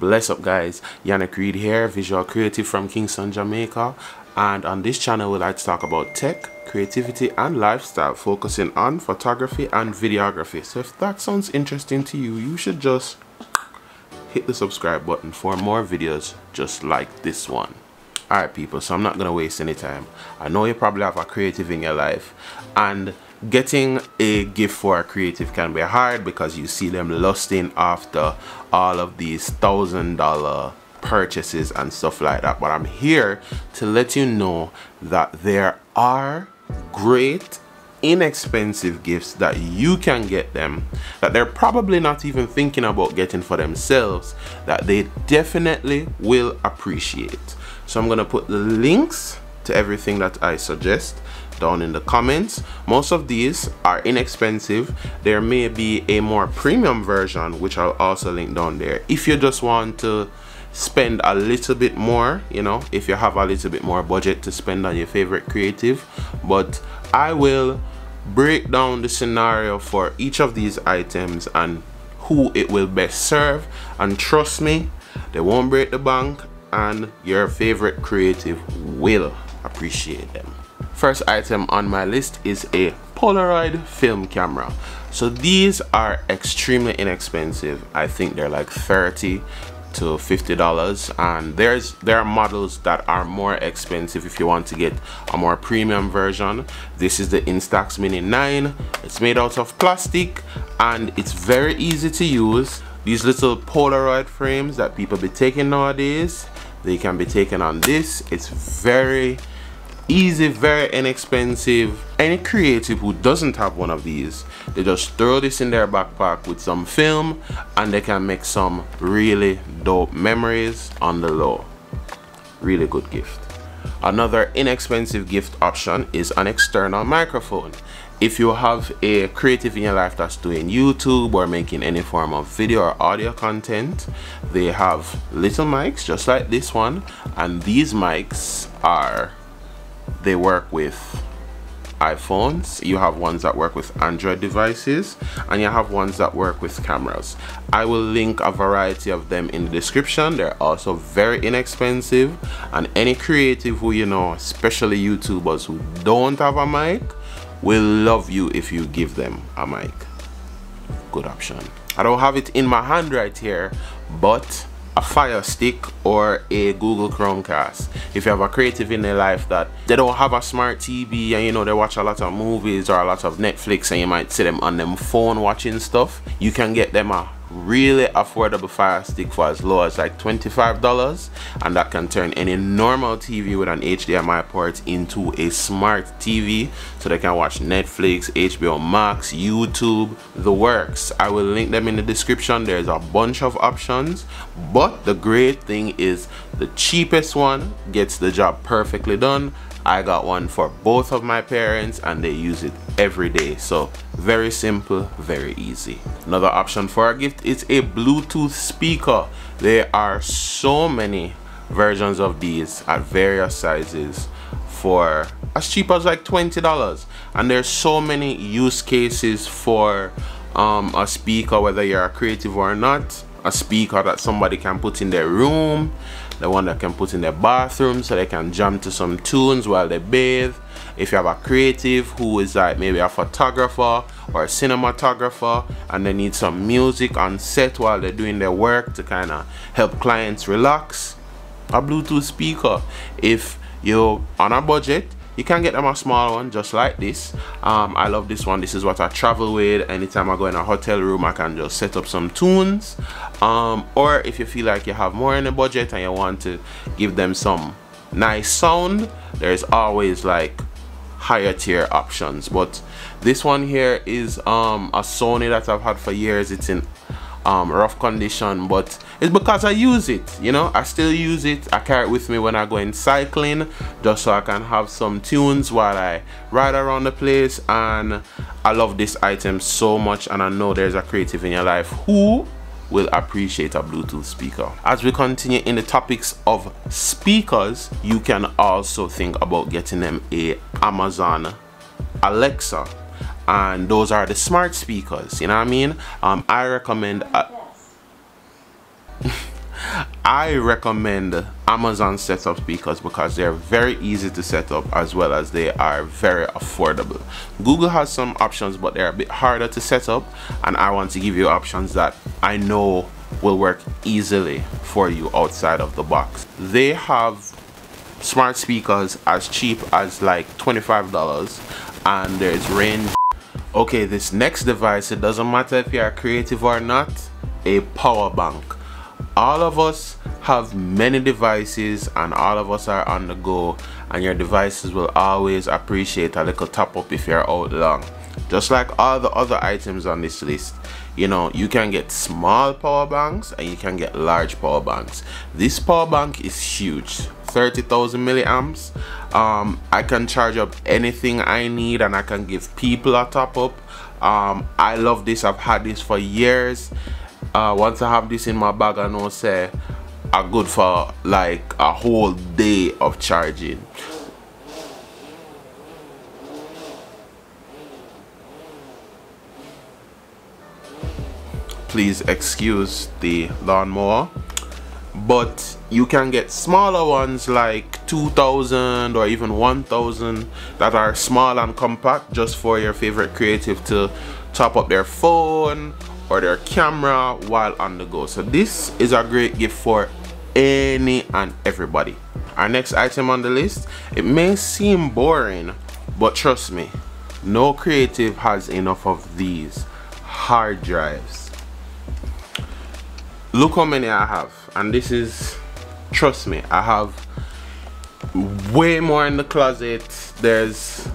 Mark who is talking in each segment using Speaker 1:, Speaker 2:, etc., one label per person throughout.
Speaker 1: Bless up guys, Yannick Reed here, visual creative from Kingston, Jamaica, and on this channel we like to talk about tech, creativity and lifestyle, focusing on photography and videography. So if that sounds interesting to you, you should just hit the subscribe button for more videos just like this one. Alright people, so I'm not gonna waste any time. I know you probably have a creative in your life, and getting a gift for a creative can be hard because you see them lusting after all of these $1,000 purchases and stuff like that. But I'm here to let you know that there are great inexpensive gifts that you can get them that they're probably not even thinking about getting for themselves, that they definitely will appreciate. So I'm gonna put the links to everything that I suggest down in the comments. Most of these are inexpensive. There may be a more premium version which I'll also link down there if you just want to spend a little bit more, you know, if you have a little bit more budget to spend on your favorite creative. But I will break down the scenario for each of these items and who it will best serve, and trust me, they won't break the bank and your favorite creative will appreciate them. First item on my list is a Polaroid film camera. So these are extremely inexpensive. I think they're like $30 to $50, and there are models that are more expensive if you want to get a more premium version. This is the INSTAX Mini 9. It's made out of plastic and it's very easy to use. These little Polaroid frames that people be taking nowadays, they can be taken on this. It's very easy, very inexpensive. Any creative who doesn't have one of these, they just throw this in their backpack with some film and they can make some really dope memories on the low. Really good gift. Another inexpensive gift option is an external microphone. If you have a creative in your life that's doing YouTube or making any form of video or audio content, they have little mics just like this one, and these mics they work with iPhones. You have ones that work with Android devices, and you have ones that work with cameras. I will link a variety of them in the description. They're also very inexpensive, and any creative who you know, especially YouTubers who don't have a mic, will love you if you give them a mic. Good option. I don't have it in my hand right here, but a Fire Stick or a Google Chromecast. If you have a creative in their life that they don't have a smart TV and you know they watch a lot of movies or a lot of Netflix, and you might see them on them phone watching stuff, you can get them a really affordable Fire Stick for as low as like $25, and that can turn any normal TV with an HDMI port into a smart TV, so they can watch Netflix, HBO Max, YouTube, the works. I will link them in the description. There's a bunch of options, but the great thing is the cheapest one gets the job perfectly done. I got one for both of my parents and they use it every day. So very simple, very easy. Another option for a gift is a Bluetooth speaker. There are so many versions of these at various sizes for as cheap as like $20, and there's so many use cases for a speaker, whether you're a creative or not. A speaker that somebody can put in their room, the one that can put in their bathroom so they can jam to some tunes while they bathe. If you have a creative who is like maybe a photographer or a cinematographer and they need some music on set while they're doing their work to kind of help clients relax, a Bluetooth speaker. If you're on a budget, you can get them a small one just like this. I love this one. This is what I travel with. Anytime I go in a hotel room, I can just set up some tunes. Or if you feel like you have more in the budget and you want to give them some nice sound, there's always like higher tier options. But this one here is a Sony that I've had for years. It's in rough condition, but it's because I use it, you know. I still use it. I carry it with me when I go in cycling, just so I can have some tunes while I ride around the place. And I love this item so much, and I know there's a creative in your life who will appreciate a Bluetooth speaker. As we continue in the topics of speakers, you can also think about getting them a Amazon Alexa, and those are the smart speakers, you know what I mean. I recommend I recommend Amazon setup speakers because they're very easy to set up as well as they are very affordable. Google has some options, but they're a bit harder to set up, and I want to give you options that I know will work easily for you outside of the box. They have smart speakers as cheap as like $25, and there's range. Okay, this next device, it doesn't matter if you're creative or not, a power bank. All of us have many devices and all of us are on the go, and your devices will always appreciate a little top up if you're out long. Just like all the other items on this list, you know, you can get small power banks and you can get large power banks. This power bank is huge, 30,000 milliamps. I can charge up anything I need and I can give people a top up. I love this. I've had this for years. Once I have this in my bag, I know say I'm good for like a whole day of charging. Please excuse the lawnmower, but you can get smaller ones like 2,000 or even 1,000 that are small and compact, just for your favorite creative to top up their phone or their camera while on the go. So this is a great gift for any and everybody. Our next item on the list, it may seem boring, but trust me, no creative has enough of these hard drives. Look how many I have, and this is, trust me, I have way more in the closet. There's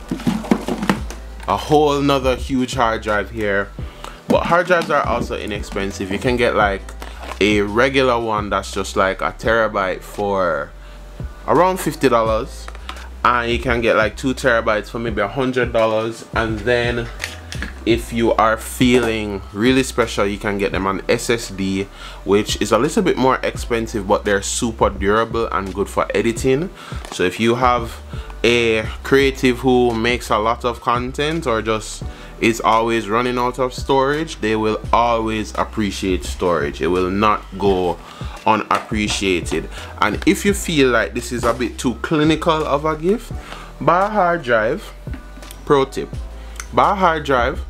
Speaker 1: a whole nother huge hard drive here, but hard drives are also inexpensive. You can get like a regular one that's just like a terabyte for around $50, and you can get like 2 terabytes for maybe $100, and then if you are feeling really special, you can get them on SSD, which is a little bit more expensive, but they're super durable and good for editing. So if you have a creative who makes a lot of content or just is always running out of storage, they will always appreciate storage. It will not go unappreciated. And if you feel like this is a bit too clinical of a gift, buy a hard drive. Pro tip: buy a hard drive,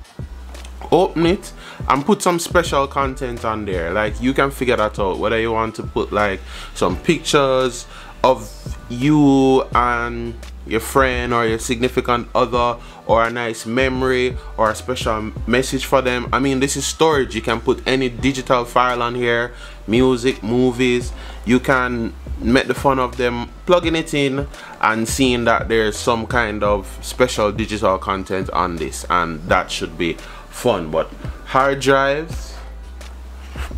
Speaker 1: open it, and put some special content on there. Like, you can figure that out, whether you want to put like some pictures of you and your friend or your significant other, or a nice memory or a special message for them. I mean, this is storage. You can put any digital file on here, music, movies. You can make the fun of them plugging it in and seeing that there's some kind of special digital content on this, and that should be fun. But hard drives,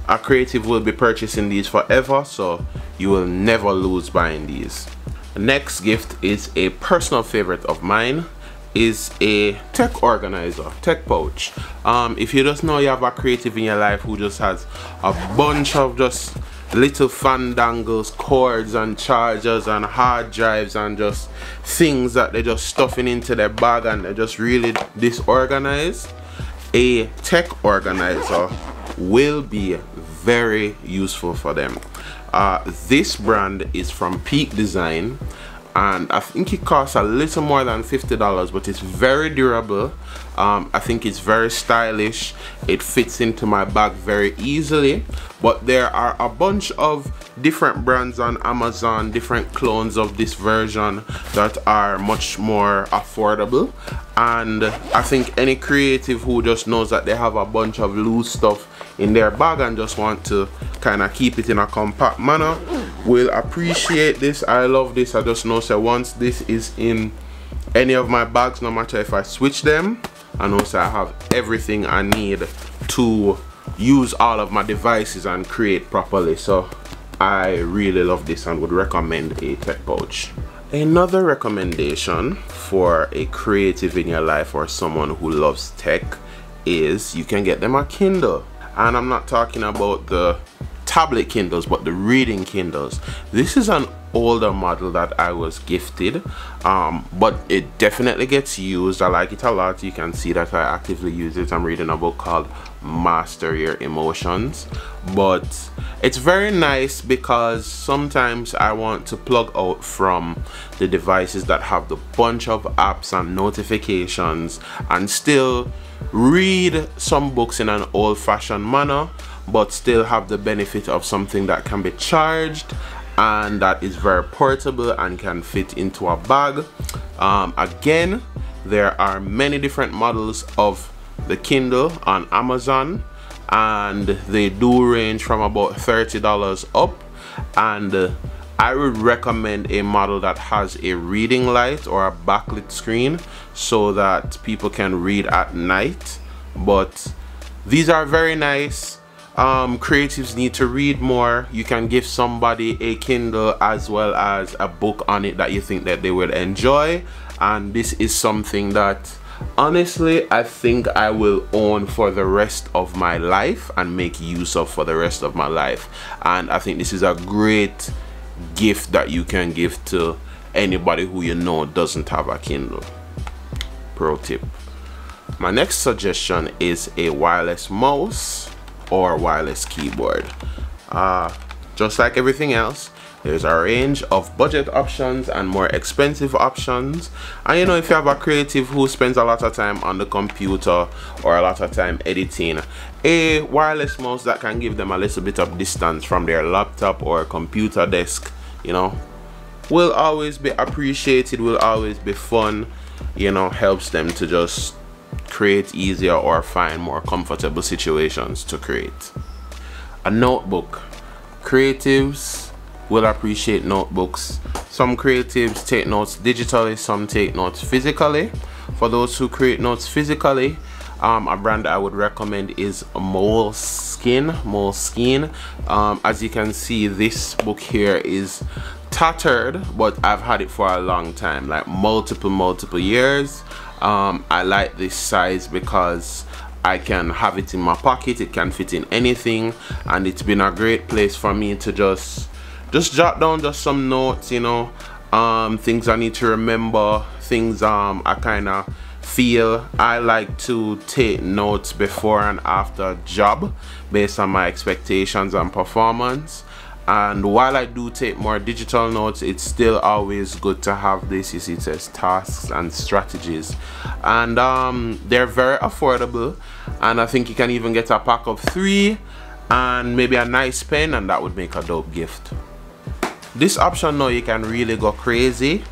Speaker 1: a creative will be purchasing these forever, so you will never lose buying these. The next gift is a personal favorite of mine, is a tech organizer, tech pouch. If you just know you have a creative in your life who just has a bunch of just little fandangles, cords and chargers and hard drives and just things that they're just stuffing into their bag and they're just really disorganized, a tech organizer will be very useful for them. This brand is from Peak Design, and I think it costs a little more than $50, but it's very durable. I think it's very stylish. It fits into my bag very easily. But there are a bunch of different brands on Amazon, different clones of this version that are much more affordable. And I think any creative who just knows that they have a bunch of loose stuff in their bag and just want to kind of keep it in a compact manner will appreciate this. I love this. I just know, so once this is in any of my bags, no matter if I switch them, I know so I have everything I need to use all of my devices and create properly. So I really love this and would recommend a tech pouch. Another recommendation for a creative in your life or someone who loves tech is you can get them a Kindle. And I'm not talking about the tablet Kindles, but the reading Kindles. This is an older model that I was gifted, but it definitely gets used. I like it a lot. You can see that I actively use it. I'm reading a book called Master Your Emotions, but it's very nice because sometimes I want to plug out from the devices that have the bunch of apps and notifications and still read some books in an old-fashioned manner, but still have the benefit of something that can be charged and that is very portable and can fit into a bag. Again, there are many different models of the Kindle on Amazon, and they do range from about $30 up, and I would recommend a model that has a reading light or a backlit screen so that people can read at night. But these are very nice. Creatives need to read more. You can give somebody a Kindle as well as a book on it that you think that they will enjoy, and this is something that honestly I think I will own for the rest of my life and make use of for the rest of my life. And I think this is a great gift that you can give to anybody who you know doesn't have a Kindle. Pro tip. My next suggestion is a wireless mouse or wireless keyboard. Just like everything else, there's a range of budget options and more expensive options, and you know, if you have a creative who spends a lot of time on the computer or a lot of time editing, a wireless mouse that can give them a little bit of distance from their laptop or computer desk, you know, will always be appreciated, will always be fun, you know, helps them to just create easier or find more comfortable situations to create. A notebook. Creatives will appreciate notebooks. Some creatives take notes digitally, some take notes physically. For those who create notes physically, a brand I would recommend is Moleskine. As you can see, this book here is tattered, but I've had it for a long time, like multiple years. I like this size because I can have it in my pocket, it can fit in anything, and it's been a great place for me to just jot down just some notes, you know, things I need to remember, things I kind of feel. I like to take notes before and after a job based on my expectations and performance. And while I do take more digital notes, it's still always good to have this. You see, it says tasks and strategies, and they're very affordable, and I think you can even get a pack of 3 and maybe a nice pen, and that would make a dope gift. This option now, you can really go crazy.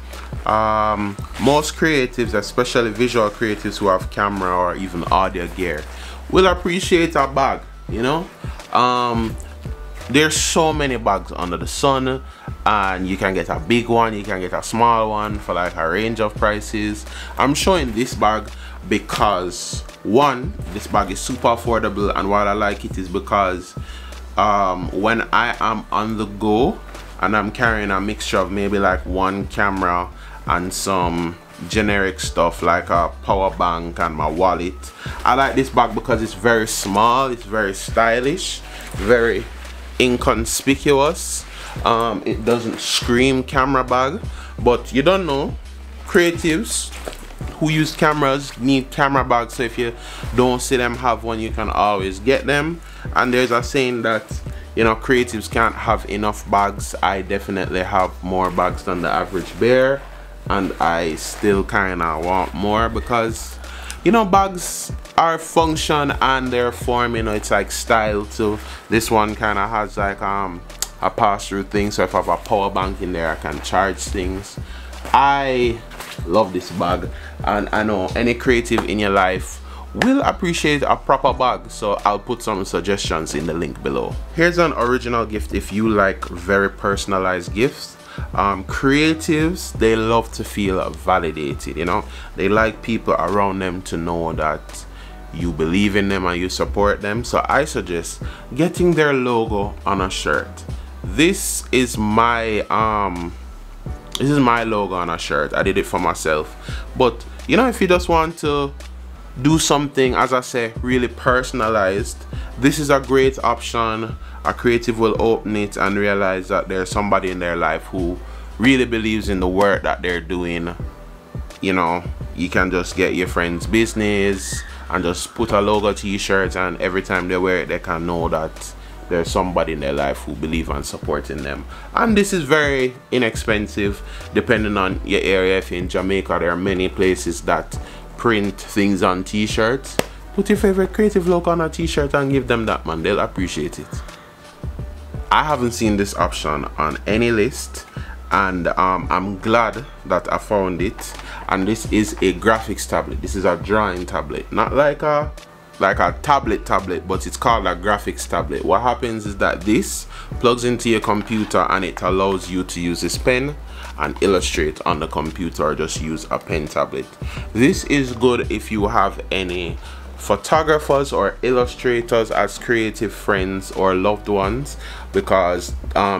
Speaker 1: Most creatives, especially visual creatives who have camera or even audio gear, will appreciate a bag, you know. There's so many bags under the sun, and you can get a big one, you can get a small one for like a range of prices. I'm showing this bag because one, this bag is super affordable, and why I like it is because when I am on the go and I'm carrying a mixture of maybe like one camera and some generic stuff like a power bank and my wallet, I like this bag because it's very small, it's very stylish, very inconspicuous. It doesn't scream camera bag, but you don't know, creatives who use cameras need camera bags, so if you don't see them have one, you can always get them. And there's a saying that, you know, creatives can't have enough bags. I definitely have more bags than the average bear, and I still kind of want more because, you know, bags are function and their form, you know, it's like style too. This one kind of has like a pass-through thing, so if I have a power bank in there, I can charge things. I love this bag, and I know any creative in your life will appreciate a proper bag, so I'll put some suggestions in the link below. Here's an original gift if you like very personalized gifts. Creatives, they love to feel validated, you know, they like people around them to know that you believe in them and you support them. So I suggest getting their logo on a shirt. This is my logo on a shirt. I did it for myself, but you know, if you just want to do something, as I say, really personalized this is a great option. A creative will open it and realize that there's somebody in their life who really believes in the work that they're doing. You know, you can just get your friend's business and just put a logo t-shirt, and every time they wear it they can know that there's somebody in their life who believes and supporting them. And this is very inexpensive depending on your area. If you're in Jamaica, there are many places that print things on t-shirts. Put your favorite creative logo on a t-shirt and give them that, man. They'll appreciate it. I haven't seen this option on any list, and I'm glad that I found it. And this is a graphics tablet. This is a drawing tablet, not like a tablet, but it's called a graphics tablet. What happens is that this plugs into your computer and it allows you to use this pen and illustrate on the computer, or just use a pen tablet. This is good if you have any photographers or illustrators as creative friends or loved ones, because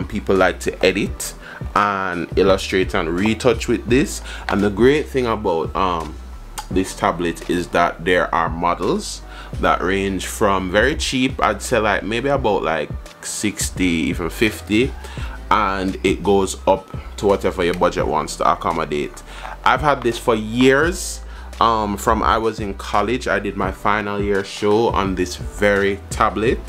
Speaker 1: people like to edit and illustrate and retouch with this. And the great thing about this tablet is that there are models that range from very cheap, I'd say like maybe about like 60, even 50, and it goes up to whatever your budget wants to accommodate. I've had this for years. From I was in college, I did my final year show on this very tablet,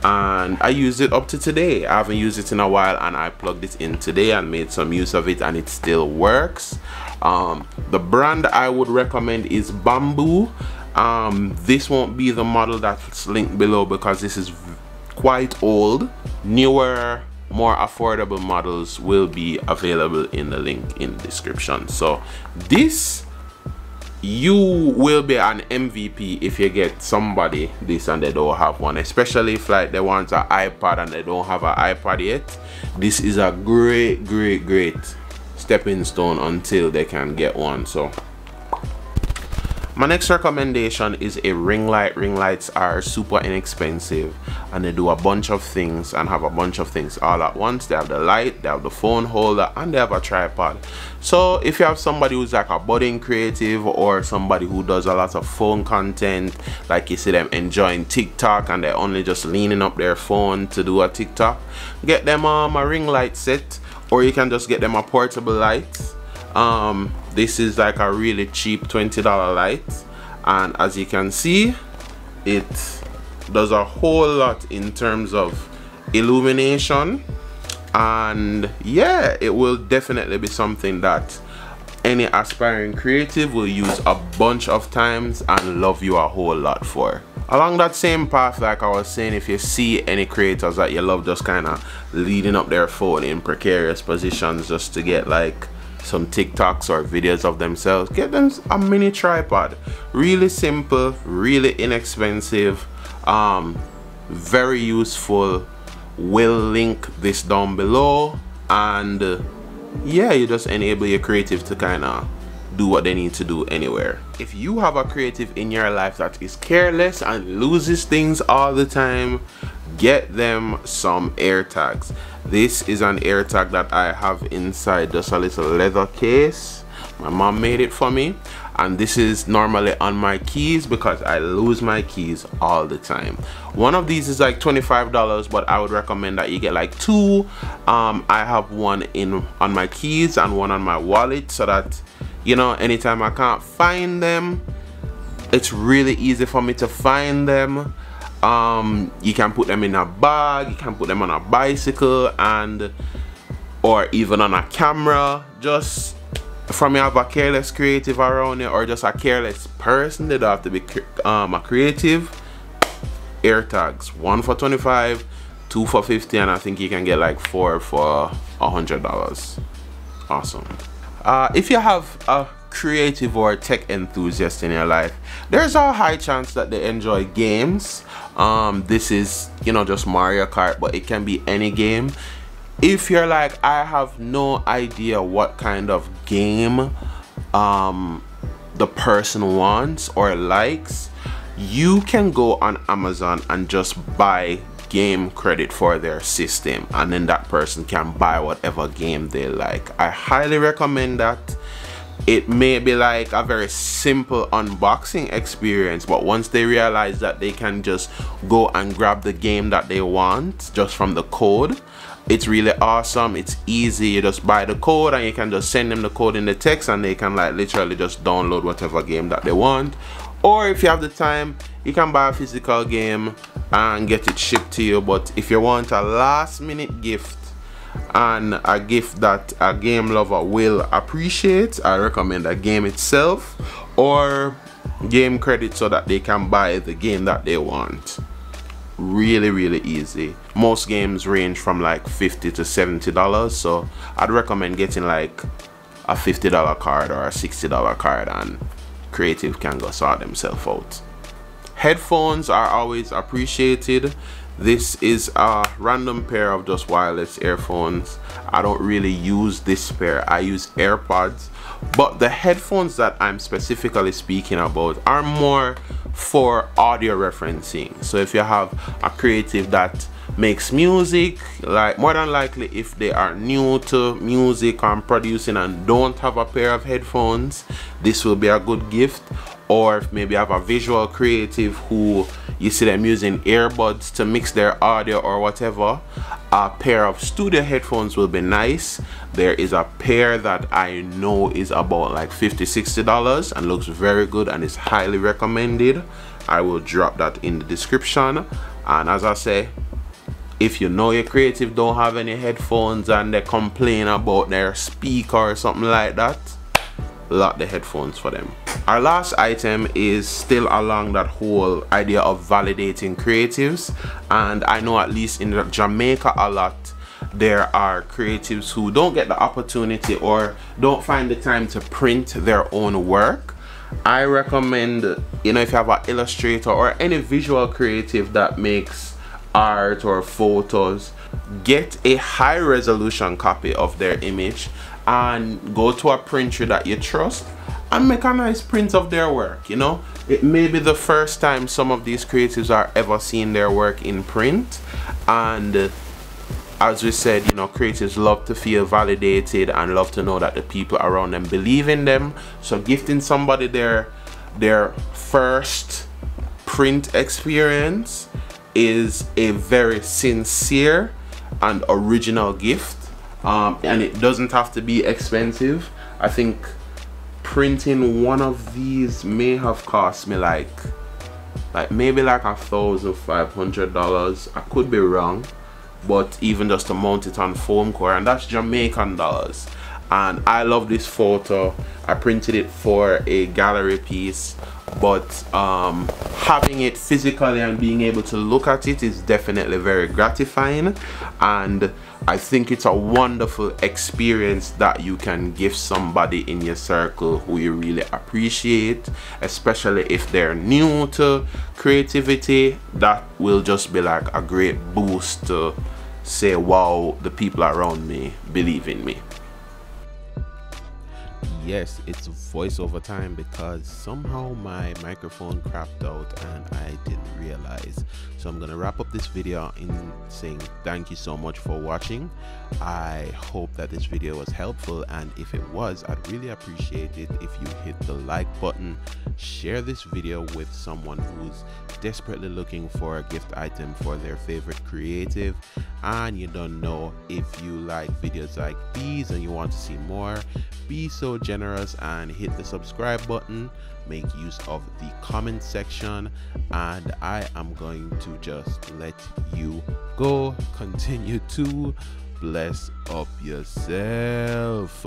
Speaker 1: and I used it up to today. I haven't used it in a while, and I plugged it in today and made some use of it, and it still works. The brand I would recommend is Bamboo. This won't be the model that's linked below because this is quite old. Newer, more affordable models will be available in the link in the description. So this, you will be an MVP if you get somebody this and they don't have one, especially if like they want an iPad and they don't have an iPad yet. This is a great stepping stone until they can get one. So my next recommendation is a ring light. Ring lights are super inexpensive and they do a bunch of things and have a bunch of things all at once. They have the light, they have the phone holder, and they have a tripod. So if you have somebody who's like a budding creative, or somebody who does a lot of phone content, like you see them enjoying TikTok and they're only just leaning up their phone to do a TikTok, get them a ring light set, or you can just get them a portable light. This is like a really cheap $20 light, and as you can see, it does a whole lot in terms of illumination. And yeah, it will definitely be something that any aspiring creative will use a bunch of times and love you a whole lot for. Along that same path, like I was saying, if you see any creators that you love just kind of leading up their phone in precarious positions just to get like some TikToks or videos of themselves, get them a mini tripod. Really simple, really inexpensive, very useful. Will link this down below, and yeah, you just enable your creative to kind of do what they need to do anywhere. If you have a creative in your life that is careless and loses things all the time, get them some Airtags. This is an Airtag that I have inside just a little leather case. My mom made it for me, and this is normally on my keys because I lose my keys all the time. One of these is like $25, but I would recommend that you get like two. I have one on my keys and one on my wallet, so that, you know, anytime I can't find them, it's really easy for me to find them. You can put them in a bag, you can put them on a bicycle, and or even on a camera. Just from you have a careless creative around you, or just a careless person, they don't have to be a creative. Airtags, one for $25, two for $50, and I think you can get like 4 for $100. Awesome. If you have a creative or tech enthusiast in your life, there's a high chance that they enjoy games. This is, you know, just Mario Kart, but it can be any game. If you're like, I have no idea what kind of game the person wants or likes, you can go on Amazon and just buy game credit for their system, and then that person can buy whatever game they like. I highly recommend that. it may be like a very simple unboxing experience, but once they realize that they can just go and grab the game that they want just from the code, it's really awesome. It's easy. You just buy the code and you can just send them the code in the text, and they can like literally just download whatever game that they want. Or if you have the time, you can buy a physical game and get it shipped to you. But if you want a last minute gift and a gift that a game lover will appreciate, I recommend a game itself or game credit so that they can buy the game that they want. Really easy. Most games range from like $50 to $70, so I'd recommend getting like a $50 card or a $60 card, and creative can go sort themselves out. Headphones are always appreciated. This is a random pair of just wireless earphones. I don't really use this pair. I use AirPods, but the headphones that I'm specifically speaking about are more for audio referencing. So if you have a creative that makes music, like more than likely if they are new to music and producing and don't have a pair of headphones, this will be a good gift. Or if maybe you have a visual creative who you see them using earbuds to mix their audio or whatever, a pair of studio headphones will be nice. There is a pair that I know is about like $50–$60 and looks very good and is highly recommended. I will drop that in the description. And as I say, if you know your creative don't have any headphones and they complain about their speaker or something like that, lock the headphones for them. Our last item is still along that whole idea of validating creatives, and I know at least in Jamaica a lot there are creatives who don't get the opportunity or don't find the time to print their own work. I recommend, you know, if you have an illustrator or any visual creative that makes art or photos, get a high resolution copy of their image and go to a printer that you trust and make a nice print of their work. You know, it may be the first time some of these creatives are ever seeing their work in print, and as we said, you know, creatives love to feel validated and love to know that the people around them believe in them. So gifting somebody their first print experience is a very sincere and original gift, and it doesn't have to be expensive. I think printing one of these may have cost me like maybe like $1,500. I could be wrong, but even just to mount it on foam core, and that's Jamaican dollars. And I love this photo. I printed it for a gallery piece, but having it physically and being able to look at it is definitely very gratifying, and I think it's a wonderful experience that you can give somebody in your circle who you really appreciate, especially if they're new to creativity. That will just be like a great boost to say, wow, the people around me believe in me. Yes, it's voiceover time because somehow my microphone crapped out and I didn't realize. So I'm gonna wrap up this video in saying thank you so much for watching. I hope that this video was helpful, and if it was, I'd really appreciate it if you hit the like button, share this video with someone who's desperately looking for a gift item for their favorite creative. And you don't know, if you like videos like these and you want to see more, be so generous and hit the subscribe button, make use of the comment section, and I am going to just let you go. Continue to bless up yourself.